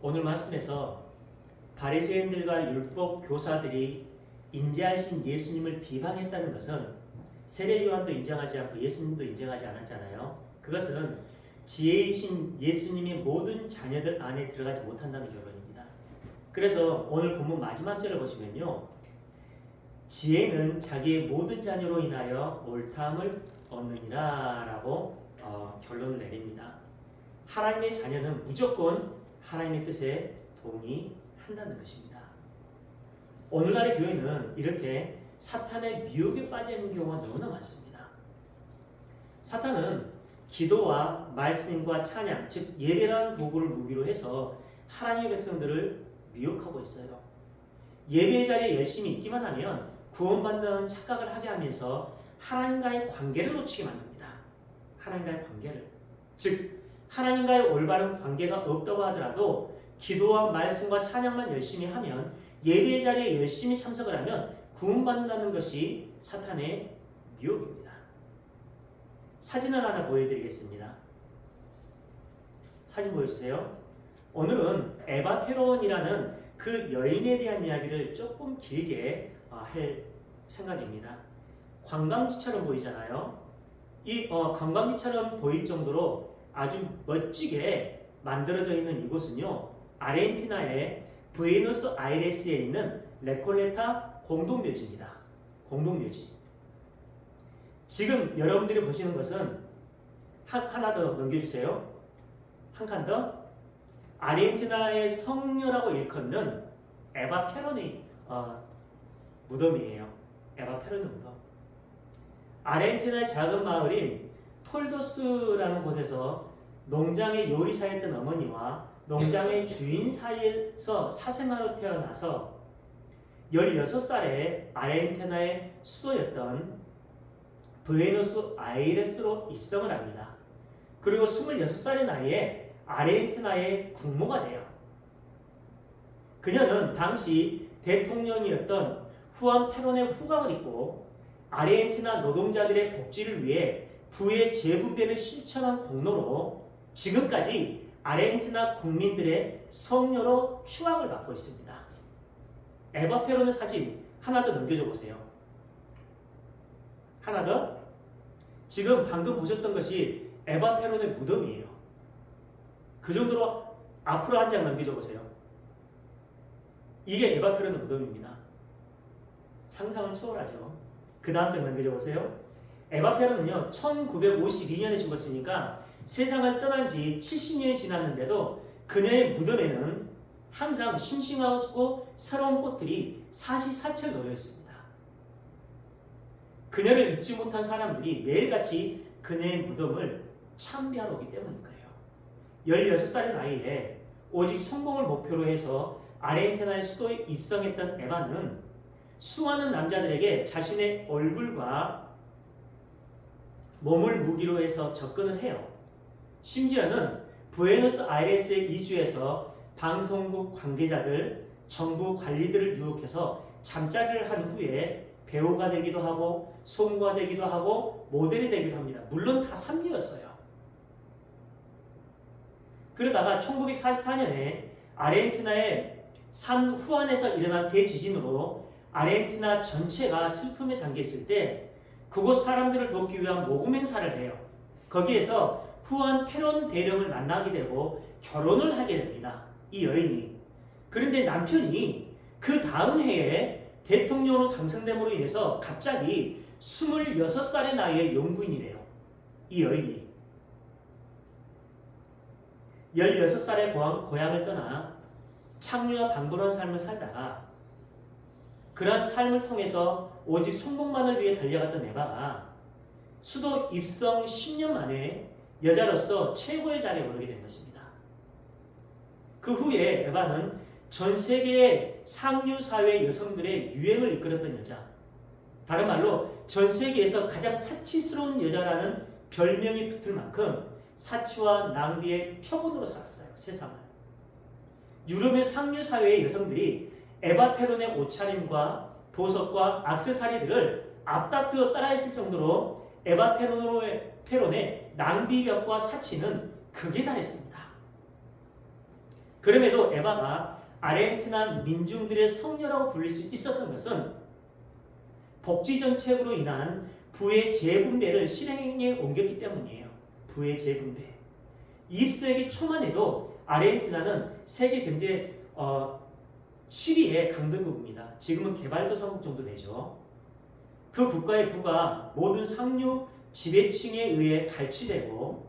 오늘 말씀에서 바리새인들과 율법 교사들이 인자하신 예수님을 비방했다는 것은 세례 요한도 인정하지 않고 예수님도 인정하지 않았잖아요. 그것은 지혜이신 예수님의 모든 자녀들 안에 들어가지 못한다는 결론입니다. 그래서 오늘 본문 마지막 절을 보시면요, 지혜는 자기의 모든 자녀로 인하여 옳다함을 얻느니라 라고 결론을 내립니다. 하나님의 자녀는 무조건 하나님의 뜻에 동의한다는 것입니다. 오늘날의 교회는 이렇게 사탄의 미혹에 빠져 있는 경우가 너무나 많습니다. 사탄은 기도와 말씀과 찬양, 즉 예배라는 도구를 무기로 해서 하나님의 백성들을 미혹하고 있어요. 예배 자리에 열심히 있기만 하면 구원받는다는 착각을 하게 하면서 하나님과의 관계를 놓치게 만듭니다. 하나님과의 관계를. 즉 하나님과의 올바른 관계가 없다고 하더라도 기도와 말씀과 찬양만 열심히 하면, 예배 자리에 열심히 참석을 하면 구원받는다는 것이 사탄의 미혹입니다. 사진을 하나 보여드리겠습니다. 사진 보여주세요. 오늘은 에바 페론이라는 그 여인에 대한 이야기를 조금 길게 할 생각입니다. 관광지처럼 보이잖아요. 이 관광지처럼 보일 정도로 아주 멋지게 만들어져 있는 이곳은요, 아르헨티나의 부에노스 아이레스에 있는 레콜레타 공동묘지입니다. 공동묘지. 지금 여러분들이 보시는 것은 하나 더 넘겨주세요. 한 칸 더. 아르헨티나의 성녀라고 일컫는 에바 페론의 무덤이에요. 에바 페론의 무덤. 아르헨티나의 작은 마을인 톨도스라는 곳에서 농장의 요리사였던 어머니와 농장의 주인 사이에서 사생아로 태어나서 16살에 아르헨티나의 수도였던 부에노스 아이레스로 입성을 합니다. 그리고 26살의 나이에 아르헨티나의 국모가 돼요. 그녀는 당시 대통령이었던 후안 페론의 후광을 입고 아르헨티나 노동자들의 복지를 위해 부의 재분배를 실천한 공로로 지금까지 아르헨티나 국민들의 성녀로 추앙을 받고 있습니다. 에바 페론의 사진 하나 더 넘겨줘 보세요. 하나 더. 지금 방금 보셨던 것이 에바 페론의 무덤이에요. 그 정도로 앞으로 한 장 넘겨줘 보세요. 이게 에바 페론의 무덤입니다. 상상을 초월하죠. 그 다음 장 넘겨줘 보세요. 에바 페론은요, 1952년에 죽었으니까 세상을 떠난 지 70년이 지났는데도 그녀의 무덤에는 항상 싱싱하고 새로운 꽃들이 사시사철 놓여 있습니다. 그녀를 잊지 못한 사람들이 매일같이 그녀의 무덤을 참배하러 오기 때문인 거예요. 16살의 나이에 오직 성공을 목표로 해서 아르헨티나의 수도에 입성했던 에바는 수많은 남자들에게 자신의 얼굴과 몸을 무기로 해서 접근을 해요. 심지어는 부에노스 아이레스에 이주해서 방송국 관계자들, 정부 관리들을 유혹해서 잠자리를 한 후에 배우가 되기도 하고 송구가 되기도 하고 모델이 되기도 합니다. 물론 다 삼류였어요. 그러다가 1944년에 아르헨티나의 산 후안에서 일어난 대지진으로 아르헨티나 전체가 슬픔에 잠겼을 때 그곳 사람들을 돕기 위한 모금 행사를 해요. 거기에서 후안 페론 대령을 만나게 되고 결혼을 하게 됩니다. 이 여인이. 그런데 남편이 그 다음 해에 대통령으로 당선됨으로 인해서 갑자기 26살의 나이에 영부인이 돼요. 이 여인이. 16살의 고향을 떠나 창류와 방불한 삶을 살다가 그러한 삶을 통해서 오직 성공만을 위해 달려갔던 에바가 수도 입성 10년 만에 여자로서 최고의 자리에 오르게 된 것입니다. 그 후에 에바는 전 세계의 상류 사회 여성들의 유행을 이끌었던 여자, 다른 말로 전 세계에서 가장 사치스러운 여자라는 별명이 붙을 만큼 사치와 낭비의 표본으로 살았어요. 세상을. 유럽의 상류 사회의 여성들이 에바 페론의 옷차림과 보석과 액세서리들을 앞다투어 따라했을 정도로 에바 페론의 낭비벽과 사치는 극에 달했습니다. 그럼에도 에바가 아르헨티나 민중들의 성녀라고 불릴 수 있었던 것은 복지 정책으로 인한 부의 재분배를 실행에 옮겼기 때문이에요. 부의 재분배. 20세기 초만 해도 아르헨티나는 세계 경제 7위의 강등국입니다. 지금은 개발도상국 정도 되죠. 그 국가의 부가 모든 상류 지배층에 의해 갈취되고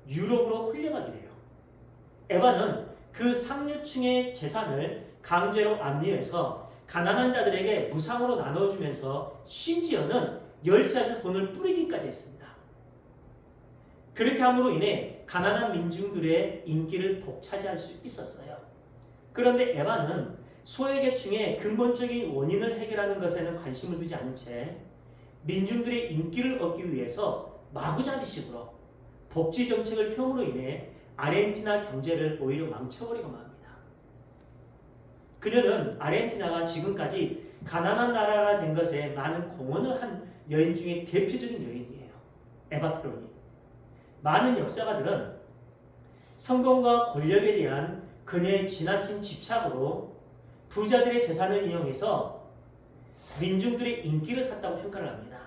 유럽으로 흘려가게 돼요. 에바는 그 상류층의 재산을 강제로 압류해서 가난한 자들에게 무상으로 나눠주면서 심지어는 열차에서 돈을 뿌리기까지 했습니다. 그렇게 함으로 인해 가난한 민중들의 인기를 독차지할 수 있었어요. 그런데 에바는 소외계층의 근본적인 원인을 해결하는 것에는 관심을 두지 않은 채 민중들의 인기를 얻기 위해서 마구잡이식으로 복지 정책을 펴므로 인해 아르헨티나 경제를 오히려 망쳐버리고 맙니다. 그녀는 아르헨티나가 지금까지 가난한 나라가 된 것에 많은 공헌을 한 여인 중에 대표적인 여인이에요. 에바 페론이. 많은 역사가들은 성공과 권력에 대한 그녀의 지나친 집착으로 부자들의 재산을 이용해서 민중들의 인기를 샀다고 평가를 합니다.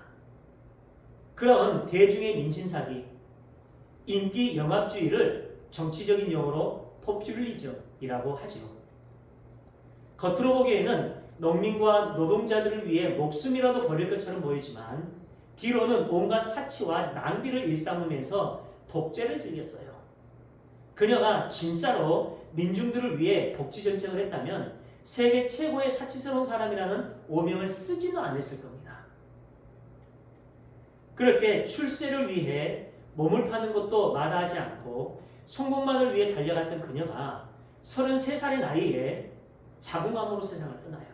그런 대중의 민심사기, 인기 영합주의를 정치적인 용어로 포퓰리즘이라고 하죠. 겉으로 보기에는 농민과 노동자들을 위해 목숨이라도 버릴 것처럼 보이지만 뒤로는 온갖 사치와 낭비를 일삼으면서 독재를 즐겼어요. 그녀가 진짜로 민중들을 위해 복지 정책을 했다면 세계 최고의 사치스러운 사람이라는 오명을 쓰지는 않았을 겁니다. 그렇게 출세를 위해 몸을 파는 것도 마다하지 않고 성공만을 위해 달려갔던 그녀가 33살의 나이에 자궁암으로 세상을 떠나요.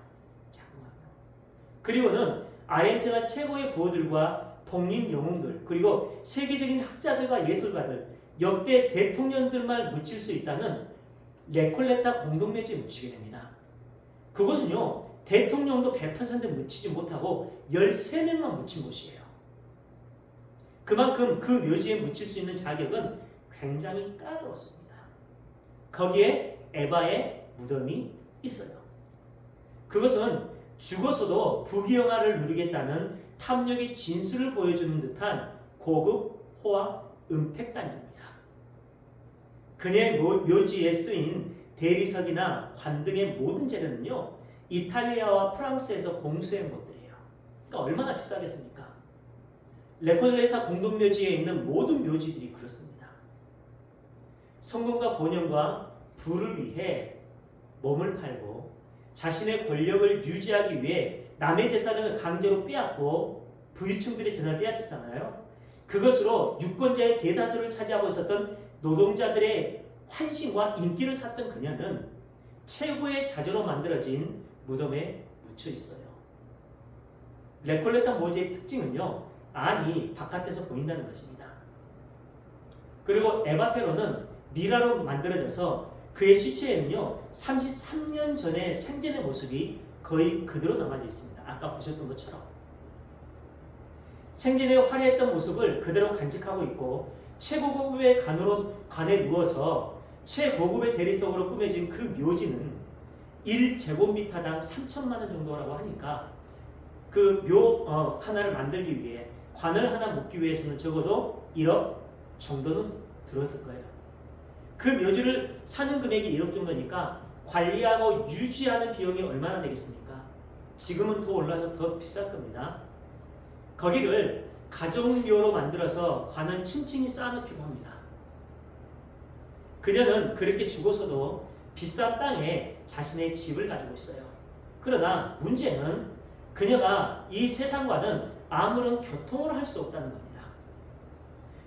자궁암으로. 그리고는 아르헨티나 최고의 부호들과 독립 영웅들 그리고 세계적인 학자들과 예술가들 역대 대통령들만 묻힐 수 있다는 레콜레타 공동묘지에 묻히게 됩니다. 그것은요 대통령도 100% 묻히지 못하고 13명만 묻힌 곳이에요. 그만큼 그 묘지에 묻힐 수 있는 자격은 굉장히 까다롭습니다. 거기에 에바의 무덤이 있어요. 그것은 죽어서도 부귀영화를 누리겠다는 탐욕의 진수를 보여주는 듯한 고급 호화 음택단지입니다. 그녀의 묘지에 쓰인 대리석이나 관 등의 모든 재료는요 이탈리아와 프랑스에서 공수한 것들이에요. 그러니까 얼마나 비싸겠습니까? 레콜레타 공동묘지에 있는 모든 묘지들이 그렇습니다. 성공과 번영과 부를 위해 몸을 팔고 자신의 권력을 유지하기 위해 남의 재산을 강제로 빼앗고 부유층들의 재산을 빼앗았잖아요. 그것으로 유권자의 대다수를 차지하고 있었던 노동자들의 환심과 인기를 샀던 그녀는 최고의 자료로 만들어진 무덤에 묻혀 있어요. 레콜레타 묘지의 특징은요. 안이 바깥에서 보인다는 것입니다. 그리고 에바 페론은 미라로 만들어져서 그의 시체에는요 33년 전의 생전의 모습이 거의 그대로 남아져 있습니다. 아까 보셨던 것처럼 생전에 화려했던 모습을 그대로 간직하고 있고 최고급의 관에 누워서 최고급의 대리석으로 꾸며진 그 묘지는 1제곱미터당 3천만 원 정도라고 하니까 그 묘 하나를 만들기 위해 관을 하나 묻기 위해서는 적어도 1억 정도는 들었을 거예요. 그 묘지를 사는 금액이 1억 정도니까 관리하고 유지하는 비용이 얼마나 되겠습니까? 지금은 더 올라서 더 비쌀 겁니다. 거기를 가정묘로 만들어서 관을 층층이 쌓아놓기도 합니다. 그녀는 그렇게 죽어서도 비싼 땅에 자신의 집을 가지고 있어요. 그러나 문제는 그녀가 이 세상과는 아무런 교통을 할 수 없다는 겁니다.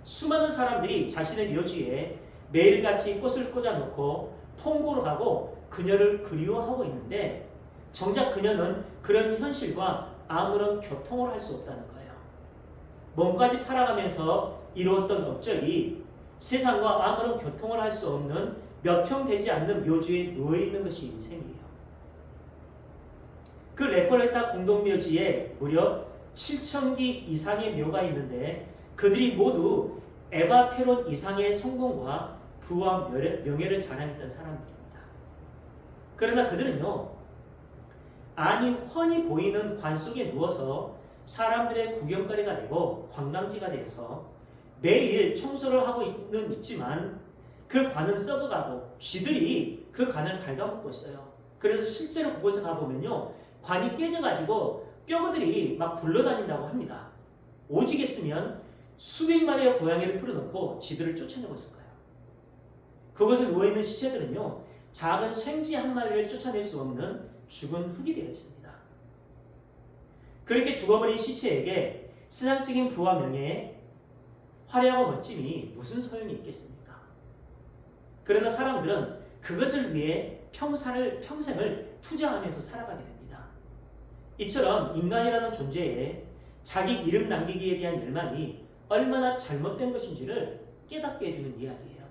수많은 사람들이 자신의 묘지에 매일같이 꽃을 꽂아놓고 통보를 하고 그녀를 그리워하고 있는데 정작 그녀는 그런 현실과 아무런 교통을 할 수 없다는 거예요. 몸까지 팔아가면서 이루었던 업적이 세상과 아무런 교통을 할 수 없는 몇 평 되지 않는 묘지에 누워있는 것이 인생이에요. 그 레콜레타 공동묘지에 무려 7,000기 이상의 묘가 있는데 그들이 모두 에바 페론 이상의 성공과 부와 명예를 자랑했던 사람들입니다. 그러나 그들은요, 안이 훤히 보이는 관 속에 누워서 사람들의 구경거리가 되고 관광지가 되어서 매일 청소를 하고 있지만 그 관은 썩어가고 쥐들이 그 관을 갉아먹고 있어요. 그래서 실제로 그곳에 가보면요, 관이 깨져가지고 뼈들이 막 굴러다닌다고 합니다. 오죽했으면 수백 마리의 고양이를 풀어놓고 쥐들을 쫓아내고 있을 거예요. 그곳에 누워있는 시체들은요, 작은 생쥐 한 마리를 쫓아낼 수 없는 죽은 흙이 되어 있습니다. 그렇게 죽어버린 시체에게 세상적인 부와 명예, 화려하고 멋짐이 무슨 소용이 있겠습니까? 그러나 사람들은 그것을 위해 평생을 투자하면서 살아가게 됩니다. 이처럼 인간이라는 존재에 자기 이름 남기기에 대한 열망이 얼마나 잘못된 것인지를 깨닫게 해주는 이야기예요.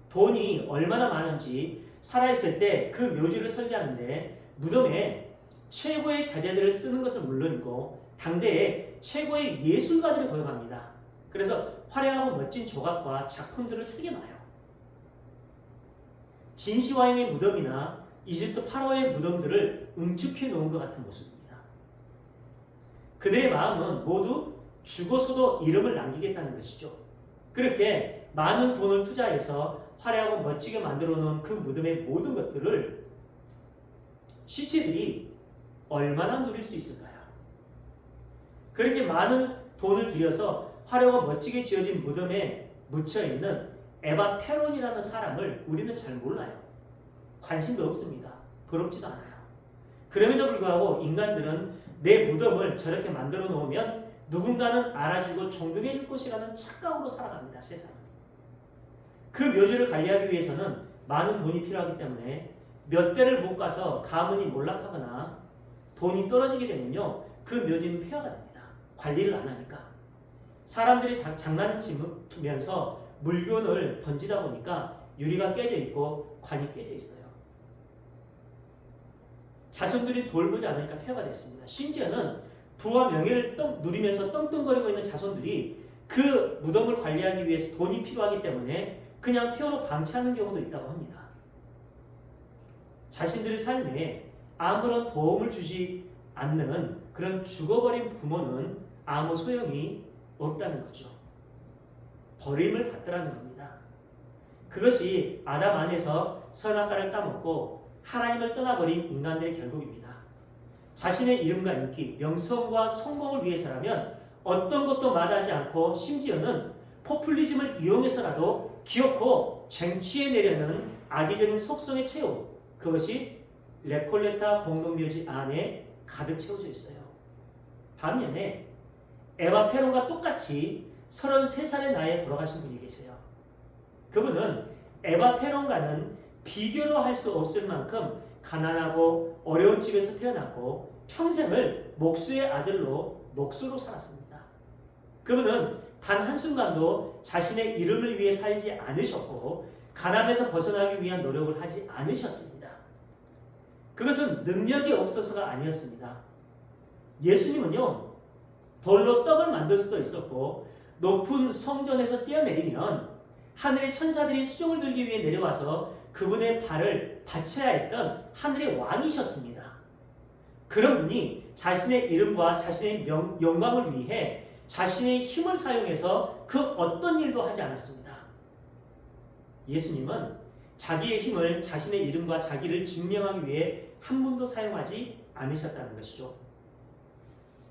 돈이 얼마나 많은지 살아있을 때 그 묘지를 설계하는데 무덤에 최고의 자재들을 쓰는 것은 물론이고 당대의 최고의 예술가들을 고용합니다. 그래서 화려하고 멋진 조각과 작품들을 새겨놔요. 진시황의 무덤이나 이집트 파라오의 무덤들을 응축해 놓은 것 같은 모습입니다. 그들의 마음은 모두 죽어서도 이름을 남기겠다는 것이죠. 그렇게 많은 돈을 투자해서 화려하고 멋지게 만들어 놓은 그 무덤의 모든 것들을 시체들이 얼마나 누릴 수 있을까요? 그렇게 많은 돈을 들여서 화려하고 멋지게 지어진 무덤에 묻혀있는 에바 페론이라는 사람을 우리는 잘 몰라요. 관심도 없습니다. 부럽지도 않아요. 그럼에도 불구하고 인간들은 내 무덤을 저렇게 만들어 놓으면 누군가는 알아주고 존경해 줄 것이라는 착각으로 살아갑니다. 세상은. 그 묘지를 관리하기 위해서는 많은 돈이 필요하기 때문에 몇 배를 못 가서 가문이 몰락하거나 돈이 떨어지게 되면요, 그 묘지는 폐허가 됩니다. 관리를 안 하니까. 사람들이 장난치면서 물건을 던지다 보니까 유리가 깨져 있고 관이 깨져 있어요. 자손들이 돌보지 않으니까 폐허가 됐습니다. 심지어는 부와 명예를 누리면서 떵떵거리고 있는 자손들이 그 무덤을 관리하기 위해서 돈이 필요하기 때문에 그냥 폐허로 방치하는 경우도 있다고 합니다. 자신들의 삶에 아무런 도움을 주지 않는 그런 죽어버린 부모는 아무 소용이 없다는 거죠. 버림을 받더라는 겁니다. 그것이 아담 안에서 선악과를 따먹고 하나님을 떠나버린 인간들의 결국입니다. 자신의 이름과 인기, 명성과 성공을 위해서라면 어떤 것도 마다하지 않고 심지어는 포퓰리즘을 이용해서라도 기어코 쟁취해내려는 악의적인 속성의 채움, 그것이 레콜레타 공동묘지 안에 가득 채워져 있어요. 반면에 에바 페론과 똑같이 33살의 나이에 돌아가신 분이 계세요. 그분은 에바 페론과는 비교도 할 수 없을 만큼 가난하고 어려운 집에서 태어났고 평생을 목수의 아들로 목수로 살았습니다. 그분은 단 한순간도 자신의 이름을 위해 살지 않으셨고 가난에서 벗어나기 위한 노력을 하지 않으셨습니다. 그것은 능력이 없어서가 아니었습니다. 예수님은요, 돌로 떡을 만들 수도 있었고 높은 성전에서 뛰어내리면 하늘의 천사들이 수종을 들기 위해 내려와서 그분의 발을 받쳐야 했던 하늘의 왕이셨습니다. 그런 분이 자신의 이름과 자신의 영광을 위해 자신의 힘을 사용해서 그 어떤 일도 하지 않았습니다. 예수님은 자기의 힘을 자신의 이름과 자기를 증명하기 위해 한 번도 사용하지 않으셨다는 것이죠.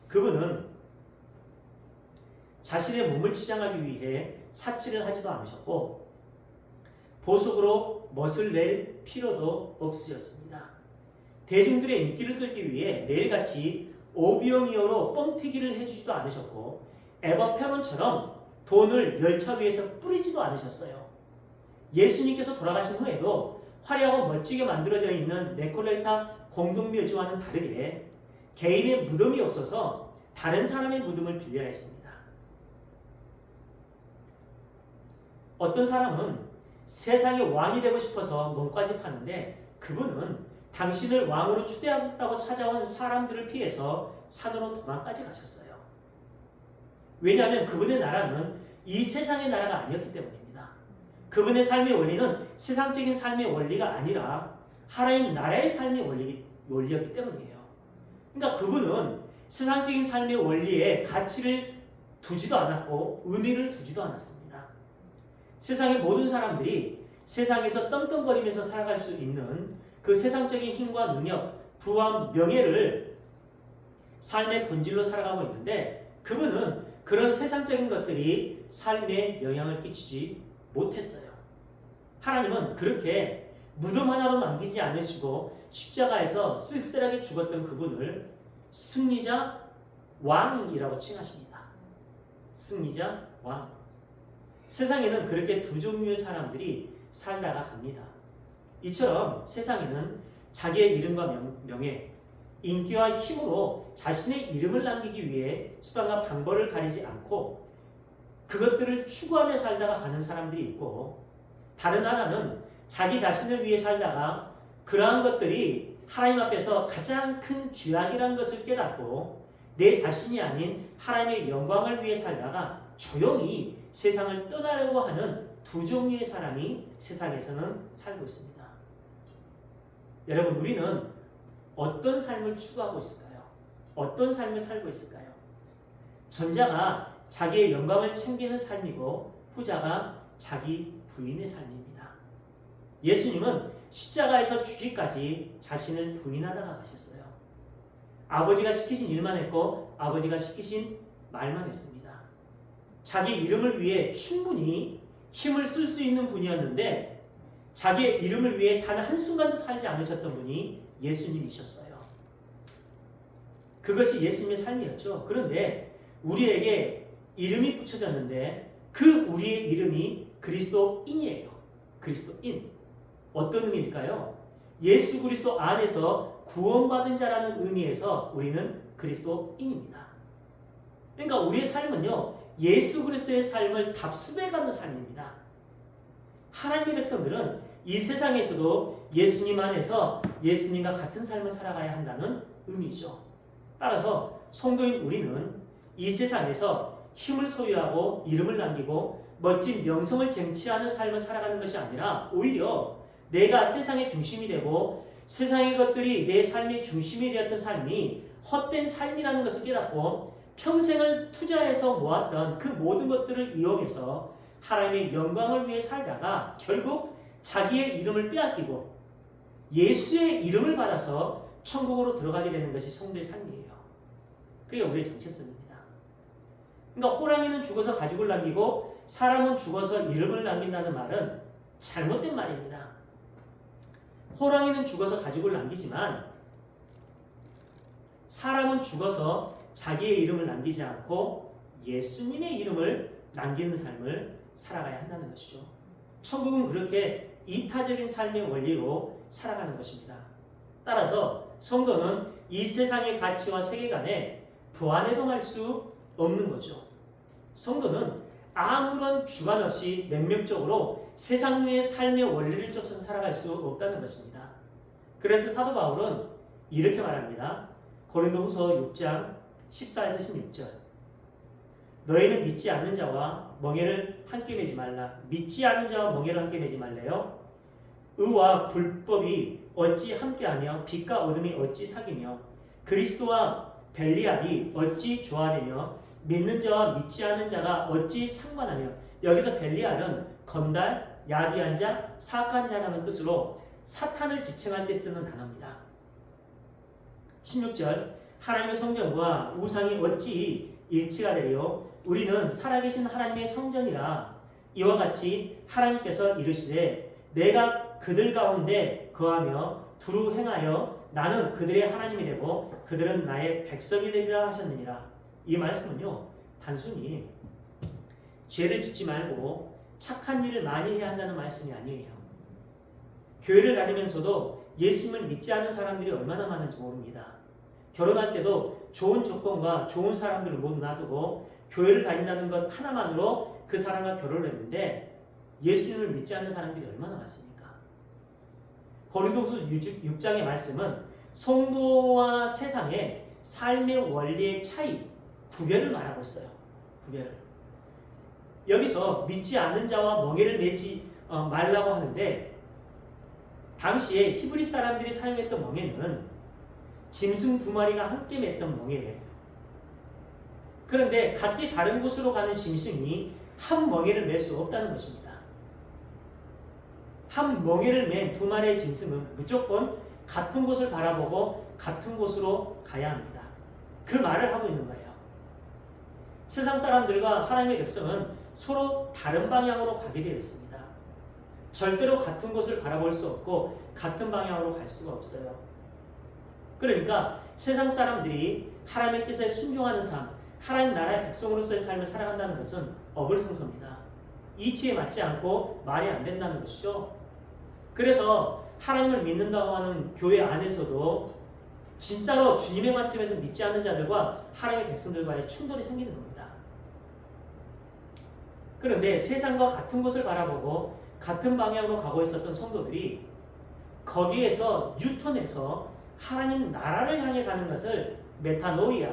그분은 자신의 몸을 치장하기 위해 사치를 하지도 않으셨고 보석으로 멋을 낼 필요도 없으셨습니다. 대중들의 인기를 끌기 위해 매일같이 오비용이어로 뻥튀기를 해주지도 않으셨고 에바 페론처럼 돈을 열차 위에서 뿌리지도 않으셨어요. 예수님께서 돌아가신 후에도 화려하고 멋지게 만들어져 있는 네콜레타 공동묘지와는 다르게 개인의 무덤이 없어서 다른 사람의 무덤을 빌려야 했습니다. 어떤 사람은 세상의 왕이 되고 싶어서 몸까지 파는데 그분은 당신을 왕으로 추대하겠다고 찾아온 사람들을 피해서 산으로 도망까지 가셨어요. 왜냐하면 그분의 나라는 이 세상의 나라가 아니었기 때문입니다. 그분의 삶의 원리는 세상적인 삶의 원리가 아니라 하나님 나라의 삶의 원리였기 때문이에요. 그러니까 그분은 세상적인 삶의 원리에 가치를 두지도 않았고 의미를 두지도 않았습니다. 세상의 모든 사람들이 세상에서 떵떵거리면서 살아갈 수 있는 그 세상적인 힘과 능력, 부와 명예를 삶의 본질로 살아가고 있는데 그분은 그런 세상적인 것들이 삶에 영향을 끼치지 못했어요. 하나님은 그렇게 무덤 하나도 남기지 않으시고 십자가에서 쓸쓸하게 죽었던 그분을 승리자 왕이라고 칭하십니다. 승리자 왕. 세상에는 그렇게 두 종류의 사람들이 살다가 갑니다. 이처럼 세상에는 자기의 이름과 명예, 인기와 힘으로 자신의 이름을 남기기 위해 수단과 방법을 가리지 않고 그것들을 추구하며 살다가 가는 사람들이 있고 다른 하나는 자기 자신을 위해 살다가 그러한 것들이 하나님 앞에서 가장 큰 죄악이라는 것을 깨닫고 내 자신이 아닌 하나님의 영광을 위해 살다가 조용히 세상을 떠나려고 하는 두 종류의 사람이 세상에서는 살고 있습니다. 여러분, 우리는 어떤 삶을 추구하고 있을까요? 어떤 삶을 살고 있을까요? 전자가 자기의 영광을 챙기는 삶이고 후자가 자기 부인의 삶입니다. 예수님은 십자가에서 죽기까지 자신을 부인하다가 가셨어요. 아버지가 시키신 일만 했고 아버지가 시키신 말만 했습니다. 자기 이름을 위해 충분히 힘을 쓸 수 있는 분이었는데 자기의 이름을 위해 단 한순간도 살지 않으셨던 분이 예수님이셨어요. 그것이 예수님의 삶이었죠. 그런데 우리에게 이름이 붙여졌는데 그 우리의 이름이 그리스도인이에요. 그리스도인. 어떤 의미일까요? 예수 그리스도 안에서 구원받은 자라는 의미에서 우리는 그리스도인입니다. 그러니까 우리의 삶은요, 예수 그리스도의 삶을 답습해가는 삶입니다. 하나님의 백성들은 이 세상에서도 예수님 안에서 예수님과 같은 삶을 살아가야 한다는 의미죠. 따라서 성도인 우리는 이 세상에서 힘을 소유하고 이름을 남기고 멋진 명성을 쟁취하는 삶을 살아가는 것이 아니라 오히려 내가 세상의 중심이 되고 세상의 것들이 내 삶의 중심이 되었던 삶이 헛된 삶이라는 것을 깨닫고 평생을 투자해서 모았던 그 모든 것들을 이용해서 하나님의 영광을 위해 살다가 결국 자기의 이름을 빼앗기고 예수의 이름을 받아서 천국으로 들어가게 되는 것이 성도의 삶이에요. 그게 우리의 정체성입니다. 그러니까 호랑이는 죽어서 가죽을 남기고 사람은 죽어서 이름을 남긴다는 말은 잘못된 말입니다. 호랑이는 죽어서 가죽을 남기지만 사람은 죽어서 자기의 이름을 남기지 않고 예수님의 이름을 남기는 삶을 살아가야 한다는 것이죠. 천국은 그렇게 이타적인 삶의 원리로 살아가는 것입니다. 따라서 성도는 이 세상의 가치와 세계관에 부안해동할 수 없는 거죠. 성도는 아무런 주관 없이 맹목적으로 세상의 삶의 원리를 쫓아서 살아갈 수 없다는 것입니다. 그래서 사도 바울은 이렇게 말합니다. 고린도후서 6장 14에서 16절. 너희는 믿지 않는 자와 멍에를 함께 매지 말라. 믿지 않는 자와 멍에를 함께 매지 말래요. 의와 불법이 어찌 함께하며 빛과 어둠이 어찌 사귀며 그리스도와 벨리알이 어찌 조화되며 믿는 자와 믿지 않는 자가 어찌 상관하며. 여기서 벨리알은 건달, 야비한 자, 사악한 자라는 뜻으로 사탄을 지칭할 때 쓰는 단어입니다. 16절. 하나님의 성전과 우상이 어찌 일치가 되리요. 우리는 살아계신 하나님의 성전이라. 이와 같이 하나님께서 이르시되 내가 그들 가운데 거하며 두루 행하여 나는 그들의 하나님이 되고 그들은 나의 백성이 되리라 하셨느니라. 이 말씀은요, 단순히 죄를 짓지 말고 착한 일을 많이 해야 한다는 말씀이 아니에요. 교회를 다니면서도 예수님을 믿지 않는 사람들이 얼마나 많은지 모릅니다. 결혼할 때도 좋은 조건과 좋은 사람들을 모두 놔두고 교회를 다닌다는 것 하나만으로 그 사람과 결혼을 했는데 예수님을 믿지 않는 사람들이 얼마나 많습니까? 고린도후서 6장의 말씀은 성도와 세상의 삶의 원리의 차이, 구별을 말하고 있어요. 구별을. 여기서 믿지 않는 자와 멍에를 매지 말라고 하는데 당시에 히브리 사람들이 사용했던 멍에는 짐승 2마리가 함께 맸던 멍에예요. 그런데 각기 다른 곳으로 가는 짐승이 한 멍에를 맬 수 없다는 것입니다. 한 멍에를 맨 2마리의 짐승은 무조건 같은 곳을 바라보고 같은 곳으로 가야 합니다. 그 말을 하고 있는 거예요. 세상 사람들과 하나님의 백성은 서로 다른 방향으로 가게 되어 있습니다. 절대로 같은 곳을 바라볼 수 없고 같은 방향으로 갈 수가 없어요. 그러니까 세상 사람들이 하나님의 뜻에 순종하는 삶, 하나님 나라의 백성으로서의 삶을 살아간다는 것은 어불성설입니다. 이치에 맞지 않고 말이 안 된다는 것이죠. 그래서 하나님을 믿는다고 하는 교회 안에서도 진짜로 주님의 관점에서 믿지 않는 자들과 하나님의 백성들과의 충돌이 생기는 겁니다. 그런데 세상과 같은 곳을 바라보고 같은 방향으로 가고 있었던 성도들이 거기에서 유턴해서 하나님 나라를 향해 가는 것을 메타노이아,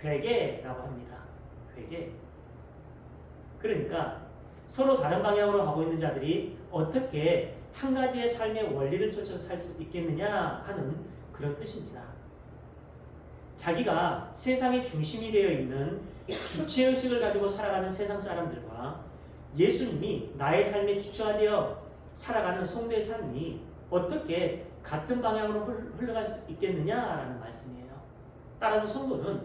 회개라고 합니다. 회개. 그러니까 서로 다른 방향으로 가고 있는 자들이 어떻게 한 가지의 삶의 원리를 쫓아서 살 수 있겠느냐 하는 그런 뜻입니다. 자기가 세상의 중심이 되어 있는 주체의식을 가지고 살아가는 세상 사람들과 예수님이 나의 삶의 주체가 되어 살아가는 성도의 삶이 어떻게 같은 방향으로 흘러갈 수 있겠느냐라는 말씀이에요. 따라서 성도는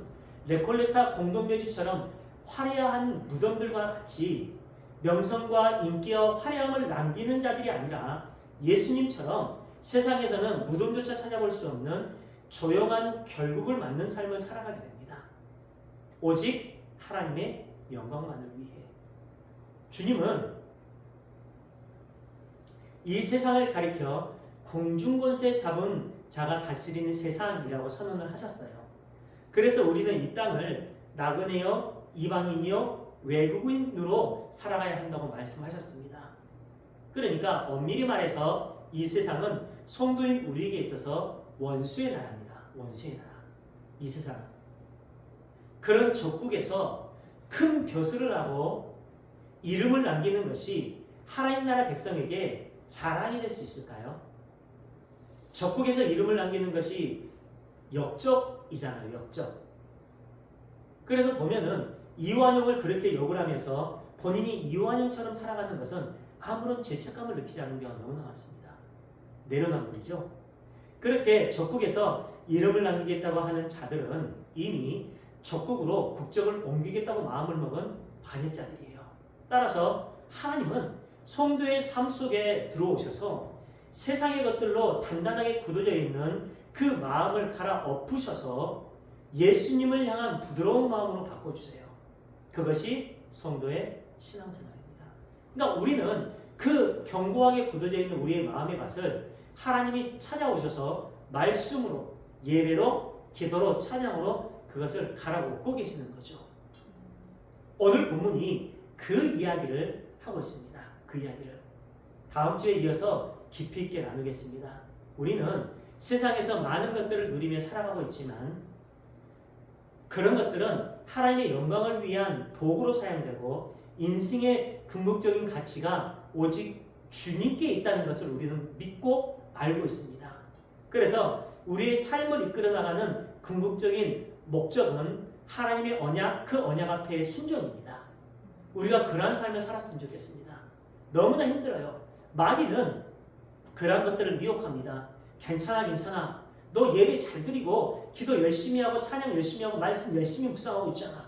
레콜레타 공동묘지처럼 화려한 무덤들과 같이 명성과 인기와 화려함을 남기는 자들이 아니라 예수님처럼 세상에서는 무덤조차 찾아볼 수 없는 조용한 결국을 맞는 삶을 살아가게 됩니다. 오직 하나님의 영광만을 위해. 주님은 이 세상을 가리켜 공중권세 잡은 자가 다스리는 세상이라고 선언을 하셨어요. 그래서 우리는 이 땅을 나그네요, 이방인이요, 외국인으로 살아가야 한다고 말씀하셨습니다. 그러니까 엄밀히 말해서 이 세상은 성도인 우리에게 있어서 원수의 나라입니다. 원수의 나라. 이 세상은. 그런 적국에서 큰 벼슬을 하고 이름을 남기는 것이 하나님 나라 백성에게 자랑이 될 수 있을까요? 적국에서 이름을 남기는 것이 역적이잖아요. 역적. 그래서 보면은 이완용을 그렇게 욕을 하면서 본인이 이완용처럼 살아가는 것은 아무런 죄책감을 느끼지 않는 경우가 너무나 많습니다. 내로남불이죠. 그렇게 적국에서 이름을 남기겠다고 하는 자들은 이미 적국으로 국적을 옮기겠다고 마음을 먹은 반역자들이에요. 따라서 하나님은 성도의 삶 속에 들어오셔서 세상의 것들로 단단하게 굳어져 있는 그 마음을 갈아엎으셔서 예수님을 향한 부드러운 마음으로 바꿔주세요. 그것이 성도의 신앙생활입니다. 그러니까 우리는 그 견고하게 굳어져 있는 우리의 마음의 밭을 하나님이 찾아오셔서 말씀으로, 예배로, 기도로, 찬양으로 그것을 갈아엎고 계시는 거죠. 오늘 본문이 그 이야기를 하고 있습니다. 그 이야기를 다음 주에 이어서 깊이 있게 나누겠습니다. 우리는 세상에서 많은 것들을 누리며 살아가고 있지만 그런 것들은 하나님의 영광을 위한 도구로 사용되고 인생의 궁극적인 가치가 오직 주님께 있다는 것을 우리는 믿고 알고 있습니다. 그래서 우리의 삶을 이끌어 나가는 궁극적인 목적은 하나님의 언약, 그 언약 앞에의 순종입니다. 우리가 그러한 삶을 살았으면 좋겠습니다. 너무나 힘들어요. 마귀는 그러한 것들을 미혹합니다. 괜찮아. 너 예배 잘 드리고 기도 열심히 하고 찬양 열심히 하고 말씀 열심히 묵상하고 있잖아.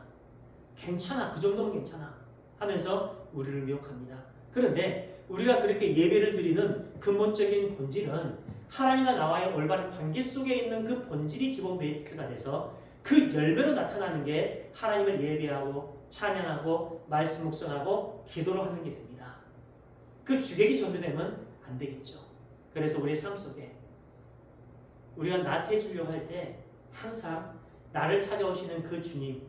괜찮아. 그 정도면 괜찮아. 하면서 우리를 미혹합니다. 그런데 우리가 그렇게 예배를 드리는 근본적인 본질은 하나님과 나와의 올바른 관계 속에 있는 그 본질이 기본 베이스가 돼서 그 열매로 나타나는 게 하나님을 예배하고 찬양하고 말씀 묵상하고 기도로 하는 게 됩니다. 그 주객이 전도되면 안 되겠죠. 그래서 우리의 삶 속에 우리가 나태해지려고 할 때 항상 나를 찾아오시는 그 주님,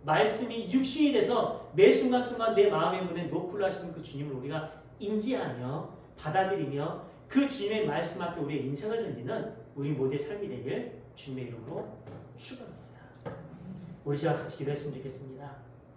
말씀이 육신이 돼서 매 순간순간 내 마음의 문에 노크를 하시는 그 주님을 우리가 인지하며 받아들이며 그 주님의 말씀 앞에 우리의 인생을 던지는 우리 모두의 삶이 되길 주님의 이름으로 축원합니다. 우리 시간 같이 기도했으면 좋겠습니다.